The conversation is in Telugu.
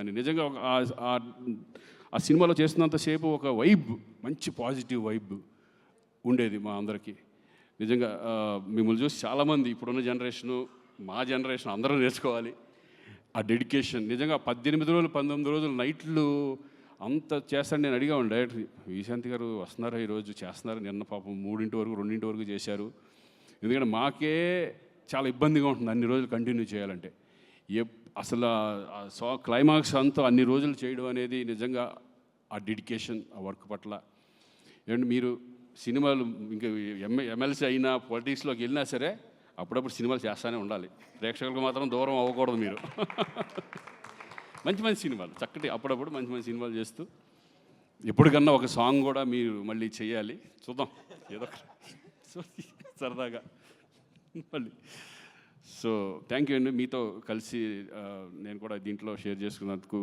కానీ నిజంగా ఆ సినిమాలో చేస్తున్నంతసేపు ఒక వైబ్, మంచి పాజిటివ్ వైబ్ ఉండేది మా అందరికీ. నిజంగా మిమ్మల్ని చూసి చాలామంది ఇప్పుడున్న జనరేషను, మా జనరేషన్ అందరూ నేర్చుకోవాలి ఆ డెడికేషన్. నిజంగా 18 రోజులు 19 రోజులు నైట్లు అంత చేస్తాను. నేను అడిగాను డైరెక్టర్, విశాంతి గారు వస్తున్నారా ఈరోజు, చేస్తున్నారు, నిన్న పాపం 3 వరకు 2 వరకు చేశారు. ఎందుకంటే మాకే చాలా ఇబ్బందిగా ఉంటుంది అన్ని రోజులు కంటిన్యూ చేయాలంటే. అసలు క్లైమాక్స్ అంతా అన్ని రోజులు చేయడం అనేది నిజంగా ఆ డెడికేషన్, ఆ వర్క్ పట్ల. ఏమంటే మీరు సినిమాలు ఇంకా ఎమ్మెల్సీ అయినా పాలిటిక్స్లోకి వెళ్ళినా సరే అప్పుడప్పుడు సినిమాలు చేస్తూనే ఉండాలి. ప్రేక్షకులకు మాత్రం దూరం అవ్వకూడదు మీరు. మంచి మంచి సినిమాలు, చక్కటి అప్పుడప్పుడు మంచి మంచి సినిమాలు చేస్తూ ఎప్పటికన్నా ఒక సాంగ్ కూడా మీరు మళ్ళీ చేయాలి, చూద్దాం ఏదో సరదాగా మళ్ళీ. సో థ్యాంక్ యూ అండి, మీతో కలిసి నేను కూడా దీంట్లో షేర్ చేసుకున్నందుకు